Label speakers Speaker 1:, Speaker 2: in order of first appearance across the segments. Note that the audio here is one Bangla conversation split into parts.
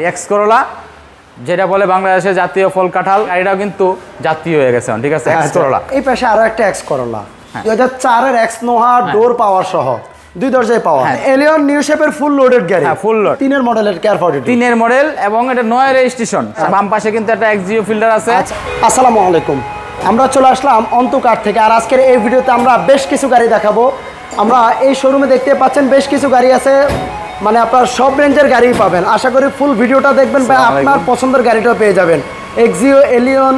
Speaker 1: এক্স করোলা যেটা বলে বাংলাদেশের জাতীয় ফল কাঁঠাল, এটাও কিন্তু জাতীয় হয়ে গেছে, ঠিক আছে। এক্স করোলা,
Speaker 2: এই পাশে আরো একটা এক্স করোলা 2004 এর এক্স নোহা ডোর পাওয়ার সহ দুই দরজায় পাওয়া এলিয়ন নিউ শেপের ফুল লোডেড গাড়ি।
Speaker 1: হ্যাঁ, ফুল লোড,
Speaker 2: তিনের মডেলের কেয়ার 42
Speaker 1: তিনের মডেল এবং এটা 9 রেজিস্ট্রেশন। বাম পাশে কিন্তু একটা এক্সিও ফিল্টার আছে।
Speaker 2: আসসালামু আলাইকুম, আমরা চলে আসলাম অন্তকার থেকে। আর আজকের এই ভিডিওতে আমরা বেশ কিছু গাড়ি দেখাবো। আমরা এই শোরুমে দেখতে পাচ্ছেন বেশ কিছু গাড়ি আছে, মানে আপনার সব রেঞ্জের গাড়ি পাবেন। আশা করি ফুল ভিডিওটা দেখবেন বা আপনার পছন্দের গাড়িটা পেয়ে যাবেন। এক্সিও, এলিয়ন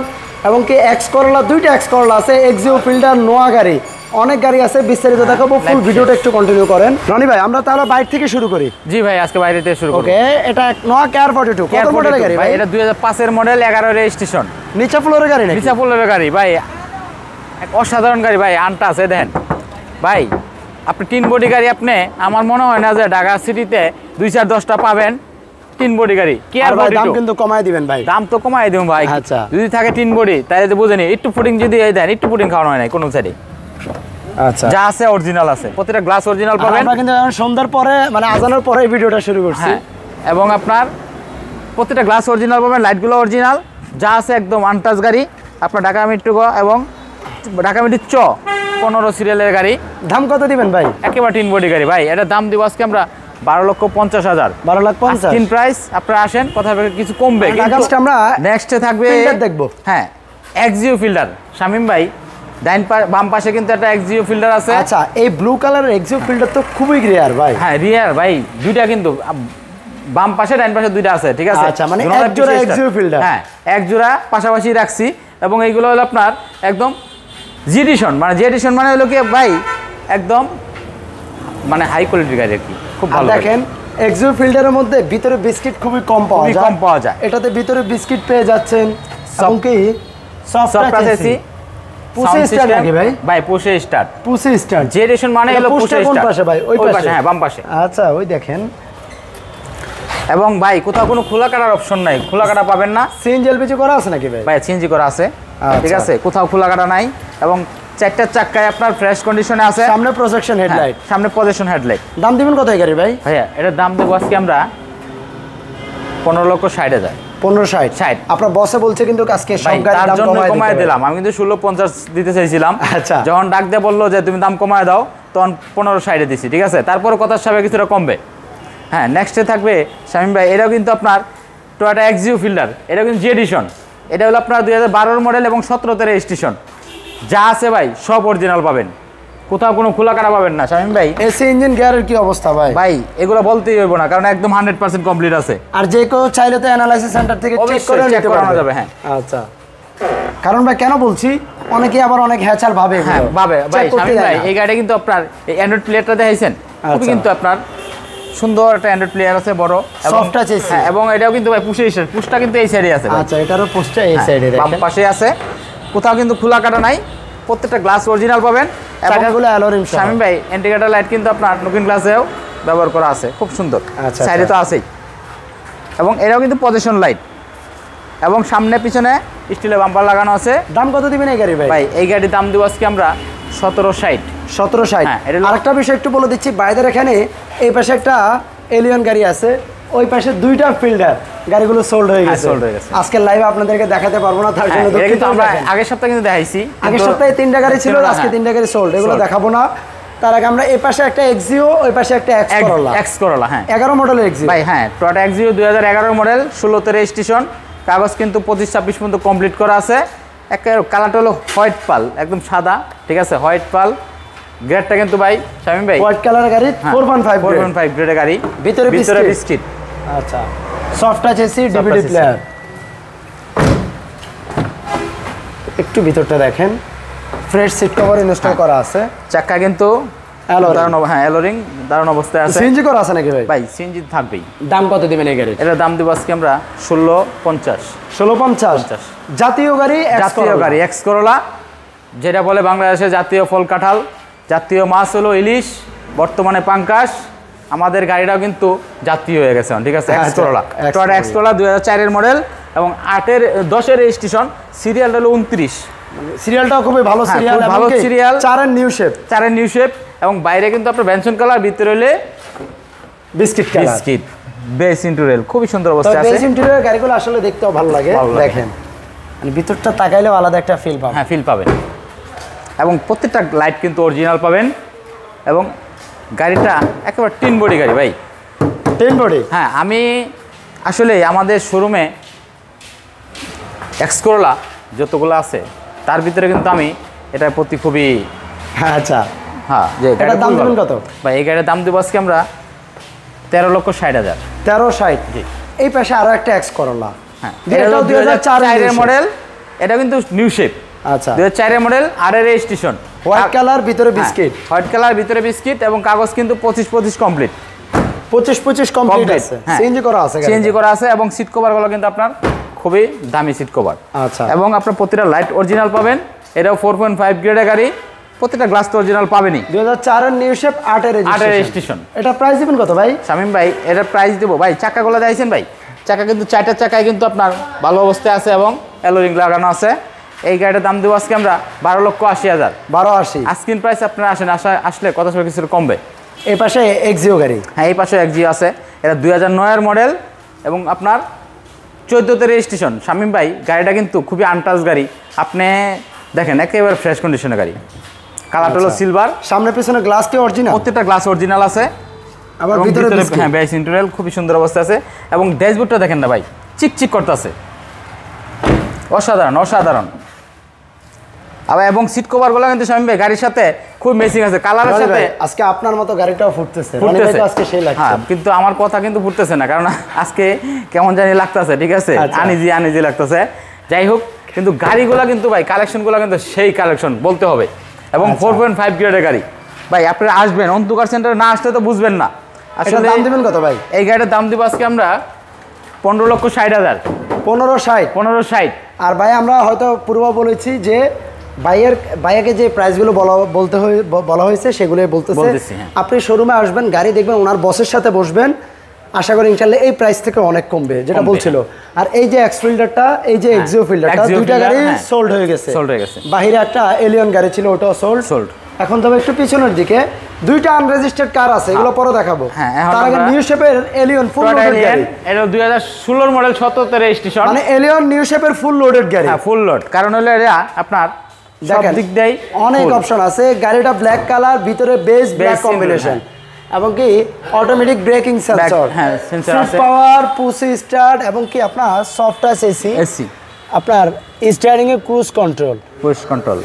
Speaker 2: এবং কি এক্স করোলা, দুইটা এক্স করোলা আছে, এক্সিও ফিল্টার, নোয়া গাড়ি, অনেক গাড়ি আছে, বিস্তারিত দেখাবো। ফুল ভিডিওটা একটু কন্টিনিউ করেন। রনি ভাই, আমরা তাহলে বাইরে থেকে শুরু করি।
Speaker 1: জি ভাই, আজকে বাইরে থেকে শুরু করব।
Speaker 2: ওকে, এটা নোয়া কেয়ার 42 কত মডেলের গাড়ি ভাই?
Speaker 1: এটা 2005 এর মডেল, 11 রেজিস্ট্রেশন।
Speaker 2: নিচা ফ্লোরের গাড়ি নাকি?
Speaker 1: নিচা ফ্লোরের গাড়ি ভাই, এক অসাধারণ গাড়ি ভাই, আনটা আছে দেখেন ভাই। আপনি তিন বডি গাড়ি, আপনি আমার মনে হয় না যে ঢাকা সিটিতে 2-4-10টা পাবেন তিন বডি গাড়ি। কেয়ার
Speaker 2: ভাই দাম কিন্তু কমায় দিবেন ভাই।
Speaker 1: দাম তো কমায় দেব ভাই।
Speaker 2: আচ্ছা,
Speaker 1: যদি থাকে তিন বডি তাহলে তো বুঝেনি, একটু ফুডিং যদি এই দেন, একটু ফুডিং খাওয়ানো হয় না কোনো সাইডে।
Speaker 2: আচ্ছা,
Speaker 1: যা আছে অরিজিনাল আছে, প্রতিটা গ্লাস অরিজিনাল পাবেন।
Speaker 2: আমরা কিন্তু সন্ধ্যার পরে মানে আজানের পরে এই ভিডিওটা শুরু করছি।
Speaker 1: এবং আপনার প্রতিটা গ্লাস অরিজিনাল পাবেন, লাইটগুলো অরিজিনাল, যা আছে একদম আনটাচ গাড়ি। আপনার ঢাকা মেট্রো এবং ঢাকা মেট্রো 15 সিরিয়ালের গাড়ি।
Speaker 2: দাম কত দিবেন ভাই?
Speaker 1: একেবারে তিন বডি গাড়ি ভাই, এটা দাম দিব আজকে আমরা 12,50,000।
Speaker 2: 12,50,000
Speaker 1: তিন প্রাইস। আপনারা আসেন, কথা কিছু কমবে,
Speaker 2: কিন্তু আমরা
Speaker 1: নেক্সটে থাকবে
Speaker 2: দেখবো।
Speaker 1: হ্যাঁ, এক্সিও ফিল্টার। শামিম ভাই, বাম পাশে কিন্তু একটা এক্সিও ফিল্টার আছে।
Speaker 2: আচ্ছা, এই ব্লু কালারের এক্সিও ফিল্টার তো খুবই রিয়ার ভাই।
Speaker 1: হ্যাঁ, রিয়ার ভাই, দুইটা কিন্তু বাম পাশে ডান পাশে দুইটা আছে, ঠিক আছে।
Speaker 2: আচ্ছা, মানে এক জোড়া এক্সিও ফিল্টার।
Speaker 1: হ্যাঁ, এক জোড়া পাশাপাশি রাখছি। এবং এইগুলো হলো আপনার একদম জি এডিশন, মানে জি এডিশন মানে হলো কি ভাই, একদম মানে হাই কোয়ালিটির গাড়ি আর কি, খুব ভালো।
Speaker 2: দেখেন এক্সিও ফিল্টারের মধ্যে ভিতরে বিস্কিট খুবই কম পাওয়া যায়। এটাতে ভিতরে বিস্কিট পেয়ে যাচ্ছেন এবং কি সফট টাচ এসি। পুশে স্টার্ট নাকি ভাই?
Speaker 1: ভাই পুশে স্টার্ট,
Speaker 2: পুশে স্টার্ট
Speaker 1: জি এডিশন মানে হলো পুশে স্টার্ট।
Speaker 2: কোন পাশে ভাই? ওই পাশে।
Speaker 1: হ্যাঁ, বাম পাশে।
Speaker 2: আচ্ছা, ওই দেখেন।
Speaker 1: এবং ভাই কোথাও কোনো খোলা কাটার অপশন নাই, খোলা কাটা পাবেন না।
Speaker 2: সিএনজি এলপিজি করা আছে নাকি ভাই?
Speaker 1: ভাই সিএনজি করা আছে, ঠিক আছে, কোথাও খোলা কাটা নাই। এবং চারটা চাক্কায় আপনার ফ্রেশ কন্ডিশনে আছে।
Speaker 2: সামনে প্রজেকশন হেডলাইট,
Speaker 1: সামনে প্রজেকশন হেডলাইট।
Speaker 2: দাম দিবেন কত এই গাড়ি ভাই?
Speaker 1: ভাইয়া এটার দাম দেবো আজকে আমরা 15,60,000।
Speaker 2: 15,60 আপনার বসে বলছে কিন্তু আজকে সব গাড়ির দাম
Speaker 1: কমায় দিলাম। আমি কিন্তু 16,50 দিতে চাইছিলাম।
Speaker 2: আচ্ছা,
Speaker 1: যখন ডাক দিয়ে বললো যে তুমি দাম কমায় দাও, তখন 15,60 দিছি, ঠিক আছে। তারপরে কথার সাথে কিছুটা কমবে। হ্যাঁ, নেক্সটে থাকবে শামিম ভাই, এটাও কিন্তু আপনার টয়োটা এক্সিও ফিল্টার, এটা কিন্তু জি এডিশন। এটা হলো আপনার 2012 মডেল এবং 17তে রেজিস্ট্রেশন। যা আছে ভাই সব অরিজিনাল পাবেন, কোথাও কোনো খোলা কাটা পাবেন না। শামিম ভাই,
Speaker 2: এসি ইঞ্জিন গিয়ারের কি অবস্থা ভাই?
Speaker 1: ভাই এগুলো বলতেই হইব না, কারণ একদম 100% কমপ্লিট আছে।
Speaker 2: আর যে কেউ চাইলে তো অ্যানালাইসিস সেন্টার থেকে চেক করে নিতে
Speaker 1: যাবে। হ্যাঁ,
Speaker 2: আচ্ছা, কারণ ভাই কেন বলছি, অনেকে আবার অনেক হ্যাচাল ভাবে।
Speaker 1: হ্যাঁ ভাবে ভাই। শামিম ভাই, এই গাড়িটা কিন্তু আপনার এই অ্যান্ড্রয়েড প্লেয়ারটা দেখাইছেন, খুবই কিন্তু আপনার সুন্দর একটা অ্যান্ড্রয়েড প্লেয়ার আছে, বড়
Speaker 2: সফট টাচ এসি।
Speaker 1: হ্যাঁ, এবং এটাও কিন্তু ভাই পুশটা কিন্তু এই সাইডে আছে।
Speaker 2: আচ্ছা, এটারও পুশটা এই সাইডে,
Speaker 1: বাম পাশে আছে, কোথাও কিন্তু খোলা কাটা নাই, প্রত্যেকটা গ্লাস অরিজিনাল পাবেন।
Speaker 2: চাকাগুলো অ্যালোরিম।
Speaker 1: শামিম ভাই, ইন্ডিকেটর লাইট কিন্তু আপনার লুকিং গ্লাসেও ব্যবহার করা আছে, খুব সুন্দর।
Speaker 2: আচ্ছা,
Speaker 1: সাইডে তো আছেই। এবং এটাও কিন্তু পজিশন লাইট, এবং সামনে পিছনে স্টিলের বাম্পার লাগানো আছে।
Speaker 2: দাম কত দিবেন এই গাড়ি ভাই?
Speaker 1: ভাই এই গাড়ির দাম দিব আজকে আমরা 1760।
Speaker 2: 1760। আরেকটা বিষয় একটু বলে দিচ্ছি, বাইরের এখানে এই পাশে একটা এলিয়ন গাড়ি আছে, ওই পাশে দুইটা ফিল্টার, গাড়িগুলো সোল্ড হয়ে গেছে। আজকে লাইভে আপনাদেরকে দেখাতে পারবো না, তার জন্য দুঃখিত।
Speaker 1: আমরা আগের সপ্তাহে কিন্তু দেখাইছি,
Speaker 2: আগের সপ্তাহে 3টা গাড়ি ছিল, আজকে 3টা গাড়ি সোল্ড, এগুলো দেখাবো না। তার আগে আমরা এই পাশে একটা এক্সিও, ওই পাশে একটা এক্স করোলা।
Speaker 1: হ্যাঁ,
Speaker 2: 11 মডেলের এক্সিও
Speaker 1: ভাই। হ্যাঁ, টয়োটা এক্সিও 2011 মডেল, 16তে রেজিস্ট্রেশন, কাগজ কিন্তু 25-26 পর্যন্ত কমপ্লিট করা আছে। একেবারে কালারটা হলো হোয়াইট পাল, একদম সাদা, ঠিক আছে, হোয়াইট পাল। গ্রেডটা কিন্তু ভাই শামিম ভাই
Speaker 2: হোয়াইট কালারের গাড়ি, 4.5
Speaker 1: গ্রেডের গাড়ি, ভিতরে বিস্কিট।
Speaker 2: আচ্ছা, soft touch AC, DVD player. একটু ভিতরটা দেখেন, ফ্রেশ সিট কভার ইনস্টল করা আছে।
Speaker 1: চাকা কিন্তু অ্যালোরিং দারুণ অবস্থায় আছে।
Speaker 2: সিএনজি করা আছে নাকি ভাই?
Speaker 1: ভাই সিএনজি থাকবেই।
Speaker 2: দাম কত দিবেন এই গাড়ির?
Speaker 1: এটার দাম দিব আজকে আমরা 1650।
Speaker 2: 1650। জাতীয় গাড়ি,
Speaker 1: এক্স করোলা, যেটা বলে বাংলাদেশের জাতীয় ফল কাঁঠাল। জাতীয় মাছ হলো ইলিশ, বর্তমানে পাঙ্কাশ। আমাদের গাড়িটাও কিন্তু জাতীয় হয়ে গেছে, ঠিক আছে। X Corolla, Toyota X Corolla 2004 এর মডেল এবং 10 এর রেজিস্ট্রেশন। সিরিয়াল হলো 29।
Speaker 2: সিরিয়ালটাও খুবই ভালো সিরিয়াল,
Speaker 1: ভালো সিরিয়াল।
Speaker 2: 4 এর নিউ শেপ,
Speaker 1: এবং বাইরে কিন্তু আপনার বেনসন কালার, ভিতরে হলে
Speaker 2: বিস্কিট।
Speaker 1: বেস ইন্টেরিয়র খুবই সুন্দর
Speaker 2: তো
Speaker 1: অবস্থায় আছে।
Speaker 2: বেস ইন্টেরিয়র গাড়িগুলো আসলে দেখতেও ভালো লাগে,
Speaker 1: ভালো লাগে।
Speaker 2: দেখেন মানে ভিতরটা তাকাইলেও আলাদা একটা ফিল পাবেন।
Speaker 1: হ্যাঁ, ফিল পাবেন এবং প্রত্যেকটা লাইট কিন্তু অরিজিনাল পাবেন এবং গাড়িটা একেবারে টিন বডি গাড়ি ভাই।
Speaker 2: 10 বডি।
Speaker 1: হ্যাঁ, আমি আসলে আমাদের শোরুমে এক্সকোরোলা যতগুলো আছে তার ভিতরে কিন্তু আমি এটার প্রতি খুবই
Speaker 2: হ্যাঁ আচ্ছা,
Speaker 1: হ্যাঁ যে
Speaker 2: এটার
Speaker 1: গাড়িটা
Speaker 2: দাম
Speaker 1: খুবই
Speaker 2: দেবেন
Speaker 1: ভালো।
Speaker 2: কত?
Speaker 1: ভাই এই গাড়ির দাম দেবো আজকে আমরা 13,60,000।
Speaker 2: 1360।
Speaker 1: জি।
Speaker 2: এই পাশে আরো একটা এক্স করোলা।
Speaker 1: হ্যাঁ,
Speaker 2: এটাও 2004
Speaker 1: এর মডেল। এটা কিন্তু নিউ শেপ,
Speaker 2: আচ্ছা
Speaker 1: 2004 এর মডেল, আর এর রেজিস্ট্রেশন।
Speaker 2: হোয়াইট কালার, ভিতরে বিস্কিট।
Speaker 1: হোয়াইট কালার, ভিতরে বিস্কিট এবং কাগজ কিন্তু 25 কমপ্লিট।
Speaker 2: 25 কমপ্লিট আছে, সিএনজি করা আছে,
Speaker 1: সিএনজি করা আছে এবং সিট কভারগুলো কিন্তু আপনার খুবই দামি সিট কভার।
Speaker 2: আচ্ছা।
Speaker 1: এবং আপনার প্রতিটা লাইট অরিজিনাল পাবেন। এটাও 4.5 গ্রেডের গাড়ি, প্রতিটা গ্লাস তো অরিজিনাল পাবেনই।
Speaker 2: 2004 এর নিউ শেপ, 8 এর
Speaker 1: রেজিস্ট্রেশন।
Speaker 2: এটা প্রাইস দিবেন কত ভাই?
Speaker 1: শামীম ভাই এটার প্রাইস দেবো ভাই, চাকাগুলো দিয়েছেন ভাই, চাকা কিন্তু 4টা চাকায় কিন্তু আপনার ভালো অবস্থায় আছে এবং অ্যালোরিং লাগানো আছে। এই গাড়িটার দাম দেবো আজকে আমরা 12,80,000।
Speaker 2: 1280।
Speaker 1: আস্কিন প্রাইস আপনারা আসলে কত সময় কিছু কমবে।
Speaker 2: এই পাশে এক্সিও গাড়ি।
Speaker 1: হ্যাঁ, এই পাশে এক্সিও আছে। এটা 2009 এর মডেল এবং আপনার 14তে রেজিস্ট্রেশন। শামীম ভাই গাড়িটা কিন্তু খুবই আনটাচ গাড়ি, আপনি দেখেন একেবারে ফ্রেশ কন্ডিশনের গাড়ি। কালারটা হলো সিলভার,
Speaker 2: সামনে পিছনে গ্লাস কি অরিজিনাল?
Speaker 1: প্রত্যেকটা গ্লাস অরিজিনাল আছে।
Speaker 2: আবার
Speaker 1: এবং
Speaker 2: ভিতরে বিস্কিট।
Speaker 1: হ্যাঁ, বেস ইন্টেরিয়র খুবই সুন্দর অবস্থা আছে এবং ড্যাশবোর্ডটা দেখেন না ভাই, চিকচিক করতেছে, অসাধারণ অসাধারণ। আবার এবং সিট কভারগুলো কিন্তু শামীম ভাই গাড়ির সাথে খুব ম্যাচিং আছে, কালারের
Speaker 2: রনি
Speaker 1: সাথে
Speaker 2: ভাই, আজকে আপনার মতো গাড়িটাও ফুটতেছে। রনি ভাই তো আজকে সেই লাগছে।
Speaker 1: হ্যাঁ, কিন্তু আমার কথা কিন্তু ফুটতেছে না, কারণ আজকে কেমন জানি লাগতেছে, ঠিক আছে,
Speaker 2: আচ্ছা।
Speaker 1: আনিজি লাগতেছে। যাই হোক, কিন্তু গাড়িগুলো কিন্তু ভাই কালেকশনগুলো কিন্তু সেই কালেকশন বলতে হবে এবং 4.5 গ্রেডের গাড়ি। ভাই আপনারা আসবেন, অন্তকার সেন্টারে না আসলে তো বুঝবেন না।
Speaker 2: আসলে দাম দিবেন কত ভাই?
Speaker 1: এই গাড়িটার দাম দিব আজকে আমরা 15,60,000।
Speaker 2: 1560।
Speaker 1: 1560।
Speaker 2: আর ভাই আমরা হয়তো পূর্ব বলেছি যে ভাইয়াকে যে প্রাইসগুলো বলা হয়েছে সেগুলোই
Speaker 1: বলতেছি,
Speaker 2: বলতেছে।
Speaker 1: হ্যাঁ।
Speaker 2: আপনি শোরুমে আসবেন, গাড়ি দেখবেন, ওনার বসের সাথে বসবেন, আশা করি ইনশাআল্লাহ এই প্রাইস থেকে অনেক কমবে, যেটা
Speaker 1: কমবে।
Speaker 2: বলছিল। আর এই যে এক্স ফিল্ডারটা, এই যে এক্সিও ফিল্ডারটা,
Speaker 1: এক্সিও
Speaker 2: দুইটা
Speaker 1: ফিল্ডার,
Speaker 2: গাড়ি
Speaker 1: হ্যাঁ।
Speaker 2: সোল্ড হয়ে গেছে।
Speaker 1: সোল্ড হয়ে গেছে।
Speaker 2: বাহিরে একটা এলিয়ন গাড়ি ছিল, ওটাও সোল্ড। এখন তবে একটু পিছনের দিকে দুইটা আনরেজিস্টার্ড কার আছে, এগুলো পরে দেখাবো।
Speaker 1: হ্যাঁ, এখন
Speaker 2: তার আগে
Speaker 1: আমরা
Speaker 2: নিউ শেপের এলিয়ন ফুল লোডেড গাড়ি।
Speaker 1: এটা 2016 মডেল, 17তে রেজিস্ট্রেশন।
Speaker 2: মানে এলিয়ন নিউ শেপের ফুল লোডেড গাড়ি।
Speaker 1: হ্যাঁ, ফুল লোড, কারণ হলো এটা আপনার সব
Speaker 2: দেখেন
Speaker 1: দিক দিয়েই
Speaker 2: অনেক
Speaker 1: full।
Speaker 2: অপশন আছে। গাড়িটা ব্ল্যাক কালার, ভিতরে বেস ব্ল্যাক কম্বিনেশন এবং কি অটোমেটিক ব্রেকিং সেন্সর,
Speaker 1: হ্যাঁ, সেন্সর আছে,
Speaker 2: পাওয়ার, পুশি স্টার্ট এবং কি আপনার সফট টাচ এসি, আপনার স্টিয়ারিং এ ক্রুজ কন্ট্রোল,
Speaker 1: পুশ কন্ট্রোল।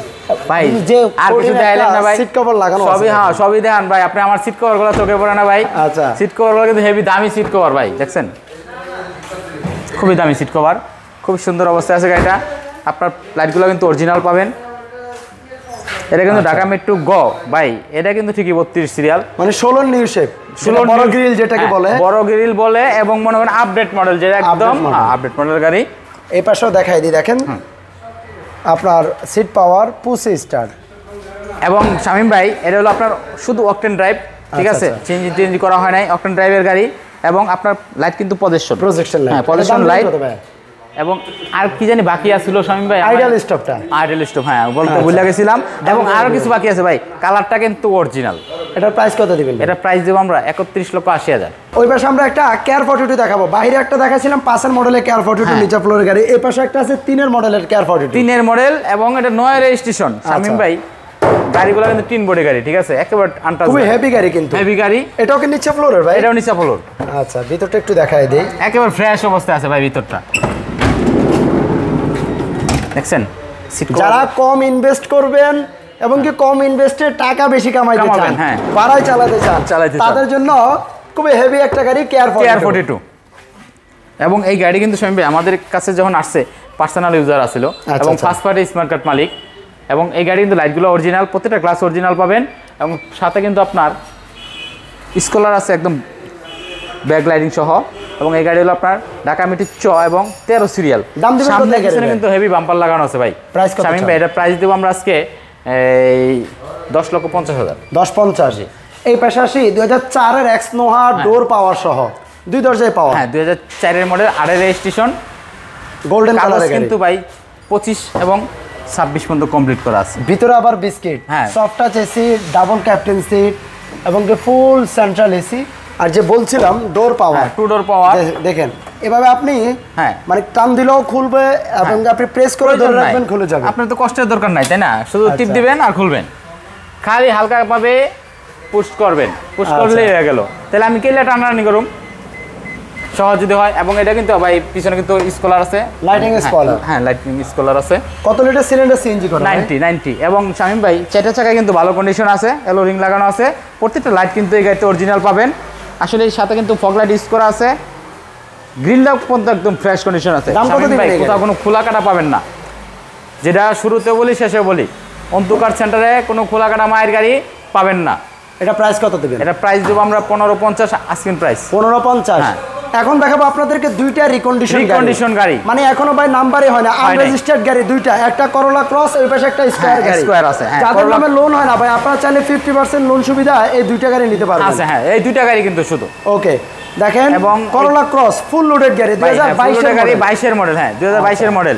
Speaker 1: ভাই
Speaker 2: যে
Speaker 1: আর কিছু দেখাইলেন না ভাই,
Speaker 2: সিট কভার লাগানো
Speaker 1: সবই,
Speaker 2: আছে।
Speaker 1: হ্যাঁ সবই দেখান ভাই। আপনি আমার সিট কভারগুলো চোখে পড়ে না ভাই?
Speaker 2: আচ্ছা।
Speaker 1: সিট কভারগুলো কিন্তু হেভি দামি সিট কভার ভাই, দেখছেন খুবই দামি সিট কভার, খুব সুন্দর অবস্থায় আছে গাড়িটা। আপনার লাইটগুলো কিন্তু অরিজিনাল পাবেন। এটা কিন্তু ঢাকা মেট্রো গ ভাই, এটা কিন্তু ঠিকই 32 সিরিয়াল,
Speaker 2: মানে 16 নিউ শেপ, 16 বড় গ্রিল যেটাকে বলে,
Speaker 1: বড় গ্রিল বলে এবং মনে করেন আপডেট মডেল, যেটা একদম আপডেট মডেল গাড়ি।
Speaker 2: এই পাশেও দেখাই দিই, দেখেন আপনার সিট পাওয়ার, পুশি স্টার্ট
Speaker 1: এবং শামীম ভাই এটা হলো আপনার শুধু অকটেন ড্রাইভ, ঠিক
Speaker 2: আচ্ছা,
Speaker 1: আছে, চেঞ্জ করা হয় নাই, অকটেন ড্রাইভের গাড়ি। এবং আপনার লাইট কিন্তু প্রজেকশন
Speaker 2: লাইট,
Speaker 1: হ্যাঁ, প্রজেকশন লাইট। এবং আর কি জানি বাকি আছিল শামীম ভাই,
Speaker 2: আইডল স্টপটা,
Speaker 1: আইডল স্টপ, হ্যাঁ বলতে ভুলে গেছিলাম। এবং আরো কিছু বাকি আছে ভাই, কালারটা কিন্তু অরিজিনাল।
Speaker 2: এটার প্রাইস কত দিবেন?
Speaker 1: এটা প্রাইস দেবো আমরা 31,80,000।
Speaker 2: ওই পাশে আমরা একটা কেয়ার 42 দেখাবো। বাইরে একটা দেখাছিলাম 5 এর মডেলের কেয়ার 42 নিচে ফ্লোরের গাড়ি। এই পাশে একটা আছে 3 এর মডেলের কেয়ার 42,
Speaker 1: 3 এর মডেল এবং এটা 9 রেজিস্ট্রেশন। শামীম ভাই গাড়িগুলো কিন্তু 3 বডি গাড়ি, ঠিক আছে, একেবারে আনটাচ,
Speaker 2: খুবই হেভি গাড়ি কিন্তু।
Speaker 1: হেভি গাড়ি।
Speaker 2: এটাও কি নিচে ফ্লোরের ভাই?
Speaker 1: এটাও নিচে ফ্লোর।
Speaker 2: আচ্ছা, ভিতরটা একটু দেখাই দেই।
Speaker 1: একেবারে ফ্রেশ অবস্থায় আছে ভাই ভিতরটা, দেখছেন।
Speaker 2: যারা কম ইনভেস্ট করবেন এবং কি কম ইনভেস্টে টাকা বেশি কামাইতে চান,
Speaker 1: হ্যাঁ,
Speaker 2: বাড়াই চালাতে চান, তাদের জন্য খুবই হেভি একটা গাড়ি কেয়ার 42।
Speaker 1: এবং এই গাড়ি কিন্তু শামীম ভাই আমাদের কাছে যখন আসছে পার্সোনাল ইউজার আছিল এবং ফার্স্ট পার্টি স্মার্ট কার্ড মালিক। এবং এই গাড়ি কিন্তু লাইটগুলো অরিজিনাল, প্রত্যেকটা গ্লাস অরিজিনাল পাবেন এবং সাথে কিন্তু আপনার স্কলার আছে একদম ব্যাক লাইটিং সহ। এবং এই গাড়ি হলো আপনার ঢাকা মেট্রো চ এবং 13 সিরিয়াল।
Speaker 2: দাম দিবেন কত?
Speaker 1: সামনে কিন্তু হেভি বাম্পার লাগানো আছে ভাই।
Speaker 2: প্রাইস কত?
Speaker 1: শামীম ভাই এটা প্রাইস দেব আমরা আজকে এই 10,50,000।
Speaker 2: 10,50। এই পাশে আসি 2004 এর এক্স নোহা ডোর পাওয়ার সহ, দুই দরজায় পাওয়ার।
Speaker 1: হ্যাঁ, 2004 এর মডেল, 8 এর রেজিস্ট্রেশন,
Speaker 2: গোল্ডেন কালারের গাড়ি
Speaker 1: কিন্তু ভাই 25 এবং 26 পর্যন্ত কমপ্লিট করা আছে।
Speaker 2: ভিতরে আবার বিস্কিট,
Speaker 1: হ্যাঁ,
Speaker 2: soft touch AC, double captain seat এবং কি ফুল সেন্ট্রাল এসি, আর যে বলছিলাম ডোর পাওয়ার,
Speaker 1: 2 ডোর পাওয়ার
Speaker 2: দেখেন এভাবে আপনি
Speaker 1: হ্যাঁ
Speaker 2: মানে টান দিলেও খুলবে এবং আপনি প্রেস করে ধরে রাখবেন খুলে যাবে।
Speaker 1: আপনার তো কষ্টের দরকার নাই, তাই না? শুধু টিপ দিবেন আর খুলবেন, খালি হালকা ভাবে পুশ করবেন, পুশ করলেই হয়ে গেল। তাহলে আমি কেলে টানাটানি করুম সহজ যদি হয়। এবং এটা কিন্তু ভাই পিছনে কিন্তু স্কলার আছে,
Speaker 2: লাইটিং স্কলার,
Speaker 1: হ্যাঁ লাইটিং স্কলার আছে।
Speaker 2: কত লিটার সিলিন্ডার সিএনজি করা?
Speaker 1: 90 এবং শামীম ভাই চারটা চাকায় কিন্তু ভালো কন্ডিশন আছে, এলো রিং লাগানো আছে, প্রত্যেকটা লাইট কিন্তু এই গাড়িতে অরিজিনাল পাবেন। আসলে এর সাথে কিন্তু ফগ লাইট ইউজ করা আছে, গ্রিলটাও পর্যন্ত একদম ফ্রেশ কন্ডিশন আছে। শামীম ভাই কোথাও কোনো খোলা কাটা পাবেন না, যেটা শুরুতে বলি শেষে বলি, অন্তকার সেন্টারে কোনো খোলা কাটা মায়ের গাড়ি পাবেন না।
Speaker 2: এটা প্রাইস কত দেবেন?
Speaker 1: এটা প্রাইস দেবো আমরা 1550 আস্কিং প্রাইস।
Speaker 2: 1550। হ্যাঁ। এখন দেখাবো আপনাদেরকে দুইটা রিকন্ডিশন গাড়ি, মানে এখনো ভাই নাম্বারই হয় না, আনরেজিস্টার্ড গাড়ি দুইটা, একটা করোলা ক্রস, ওই পাশে একটা স্কয়ার গাড়ি,
Speaker 1: স্কয়ার আছে। হ্যাঁ,
Speaker 2: যাদের নামে লোন হয় না ভাই, আপনারা চাইলে 50% লোন সুবিধা এই দুইটা গাড়ি নিতে পারবেন।
Speaker 1: আছে, হ্যাঁ এই দুইটা গাড়ি কিন্তু শুধু।
Speaker 2: ওকে দেখেন, এবং করোলা ক্রস ফুল লোডেড গাড়ি 2022 এর গাড়ি,
Speaker 1: 22 এর মডেল। হ্যাঁ 2022 এর মডেল,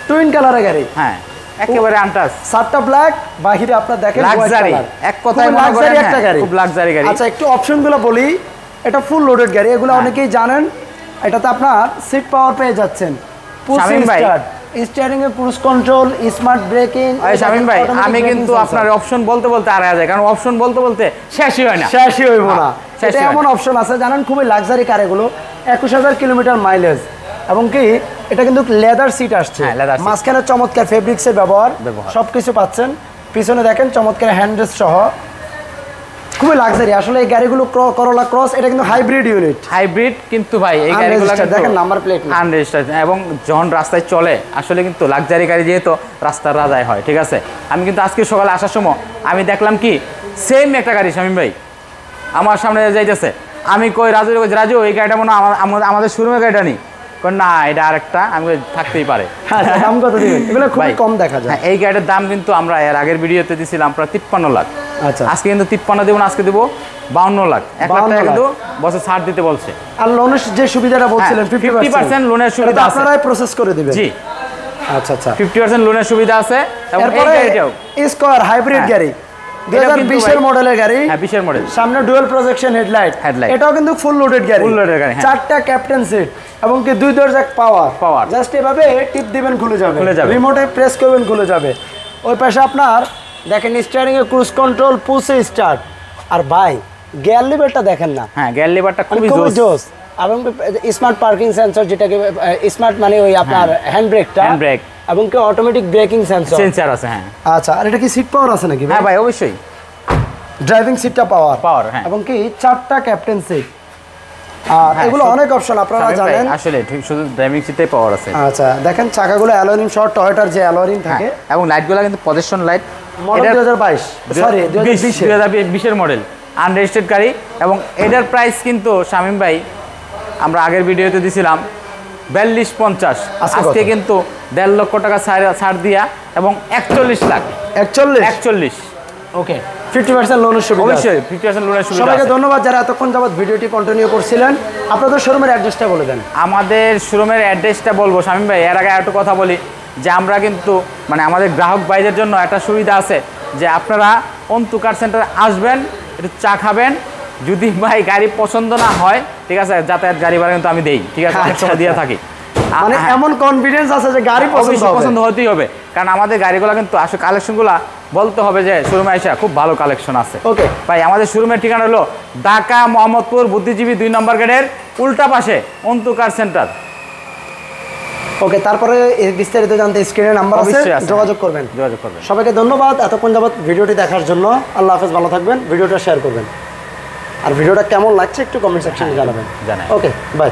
Speaker 2: টুইন কালারের গাড়ি।
Speaker 1: হ্যাঁ একেবারে আনটাচ,
Speaker 2: সাতটা ব্ল্যাক, বাহিরে আপনারা দেখেন
Speaker 1: লাক্সারি, এক কথায় মনে করেন একটা গাড়ি, খুব লাক্সারি গাড়ি।
Speaker 2: আচ্ছা একটু অপশনগুলো বলি, এটা ফুল লোডেড গাড়ি, এগুলো অনেকেই জানেন। এটাতে আপনার সিট পাওয়ার পেয়ে যাচ্ছেন,
Speaker 1: শামীম ভাই
Speaker 2: স্টিয়ারিং এ cruise control, smart braking.
Speaker 1: Shamim ভাই আমি কিন্তু আপনার অপশন বলতে বলতে আড়াই যায়, কারণ অপশন বলতে বলতে শেষই হয় না,
Speaker 2: শেষই হইব না। এটা এমন অপশন আছে জানেন, খুবই লাক্সারি কার এগুলো, 21000 কিলোমিটার মাইলেজ, এবং কি এটা কিন্তু লেদার সিট আসছে, মাঝখানে চমৎকার ফেব্রিক্সের ব্যবহার, সবকিছু পাচ্ছেন। পিছনে দেখেন চমৎকার হ্যান্ডরেস্ট সহ, খুবই লাক্সারি। আসলে এই গাড়িগুলো করোলা ক্রস, এটা কিন্তু হাইব্রিড ইউনিট,
Speaker 1: হাইব্রিড কিন্তু ভাই এই গাড়িগুলো
Speaker 2: দেখেন নাম্বার প্লেট
Speaker 1: আনরেজিস্টার্ড, এবং যখন রাস্তায় চলে আসলে কিন্তু লাক্সারি গাড়ি যেহেতু রাস্তার রাজায় হয়, ঠিক আছে। আমি কিন্তু আজকে সকালে আসার সময় আমি দেখলাম কি সেম একটা গাড়ি শামীম ভাই আমার সামনে যাইতেছে, আমি কই রাজু, রাজু এই গাড়িটা মনে হয় আমাদের শোরুমের গাড়িটা নেই, না এটা আরেকটা। আমি থাকতেই পারে,
Speaker 2: দাম কত দিবেন? এগুলো খুবই কম দেখা যায়।
Speaker 1: এই গাড়ির দাম কিন্তু আমরা এর আগের ভিডিওতে দিছিলাম প্রায় 53 লাখ।
Speaker 2: আচ্ছা,
Speaker 1: আজকে কিন্তু 53 দেব না, আজকে দেব 52 লাখ। 1 লাখ টাকা কিন্তু বছর ছাড় দিতে বলছে।
Speaker 2: আর লোনের যে সুবিধাটা বলছিলেন
Speaker 1: 50% লোনের সুবিধা আছে,
Speaker 2: আপনারাই প্রসেস করে দিবেন।
Speaker 1: জি
Speaker 2: আচ্ছা আচ্ছা,
Speaker 1: 50% লোনের সুবিধা আছে। এবং এই গাড়িটাও
Speaker 2: স্কয়ার হাইব্রিড গাড়ি, 2020 এর মডেলের গাড়ি।
Speaker 1: হ্যাঁ 20 এর মডেল,
Speaker 2: সামনে ডুয়াল প্রজেকশন হেডলাইট, এটাও কিন্তু ফুল লোডেড গাড়ি,
Speaker 1: ফুল লোডেড গাড়ি।
Speaker 2: চারটা ক্যাপ্টেন সিট এবং কি 2 দরজা পাওয়ার, জাস্ট এভাবে টিপ দিবেন খুলে যাবে, রিমোটে প্রেস করবেন খুলে যাবে। ওই পাশে আপনার দেখেন স্টিয়ারিং এ ক্রুজ কন্ট্রোল, পুশে স্টার্ট। আর ভাই গিয়ার লিভারটা দেখেন না,
Speaker 1: হ্যাঁ গিয়ার লিভারটা খুবই জোস,
Speaker 2: এবং স্মার্ট পার্কিং সেন্সর, যেটাকে স্মার্ট মানে ওই আপনার হ্যান্ড ব্রেক, এবং কি অটোমেটিক ব্রেকিং সেন্সর আছে। হ্যাঁ আচ্ছা, আর এটা কি সিট পাওয়ার আছে নাকি?
Speaker 1: হ্যাঁ ভাই অবশ্যই,
Speaker 2: ড্রাইভিং সিটটা পাওয়ার, হ্যাঁ, এবং কি চারটা ক্যাপ্টেন সিট। আর এগুলো অনেক অপশন আপনারা জানেন,
Speaker 1: আসলে ঠিক শুধু ড্রাইভিং সিটটাই পাওয়ার আছে।
Speaker 2: আচ্ছা দেখেন চাকাগুলো অ্যালুমিনিয়াম সহ, টয়োটার যে অ্যালুমিনিয়াম থাকে,
Speaker 1: এবং লাইটগুলো কিন্তু পজিশন লাইট,
Speaker 2: মডেল 2022 সরি
Speaker 1: 2020 এর মডেল, আনরেজিস্টার্ড গাড়ি। এবং এটার প্রাইস কিন্তু শামীম ভাই আমরা আগের ভিডিওতে দিছিলাম 4250, আজকে কিন্তু 1.5 লক্ষ টাকা ছাড় দিয়া এবং 41 লাখ। 41
Speaker 2: ওকে, 50% লোনের সুবিধা,
Speaker 1: অবশ্যই 50% লোনের সুবিধা।
Speaker 2: সবাইকে ধন্যবাদ যারা এতক্ষণ যাবত ভিডিওটি কন্টিনিউ করছিলেন। আপনাদের শোরুমের অ্যাড্রেসটা বলে দেন।
Speaker 1: আমাদের শোরুমের অ্যাড্রেসটা বলবো শামীম ভাই, এর আগে একটু কথা বলি যে আমরা কিন্তু মানে আমাদের গ্রাহক ভাইদের জন্য একটা সুবিধা আছে যে আপনারা অন্তু কার সেন্টারে আসবেন, একটু চা খাবেন, যদি ভাই গাড়ি পছন্দ না হয় ঠিক আছে, যাতায়াত গাড়ি ভাড়া কিন্তু আমি দেই, ঠিক আছে, অনেক সময় দিয়ে থাকি।
Speaker 2: মানে এমন কনফিডেন্স আছে যে গাড়ি
Speaker 1: পছন্দ হতেই হবে, কারণ আমাদের গাড়িগুলো কিন্তু আসলে কালেকশনগুলো বলতে হবে যে শোরুমে এসে খুব ভালো কালেকশন আছে।
Speaker 2: ওকে
Speaker 1: ভাই আমাদের শোরুমের ঠিকানা হলো ঢাকা মোহাম্মদপুর বুদ্ধিজীবী 2 নম্বর গেটের উল্টা পাশে অন্তু কার সেন্টার।
Speaker 2: ওকে, তারপরে বিস্তারিত জানতে স্ক্রিনে নাম্বার আছে, যোগাযোগ করবেন। সবাইকে ধন্যবাদ এতক্ষণ যাবত ভিডিওটি দেখার জন্য। আল্লাহ হাফেজ, ভালো থাকবেন, ভিডিওটা শেয়ার করবেন, আর ভিডিওটা কেমন লাগছে একটু কমেন্ট সেকশনে জানাবেন। Okay bye.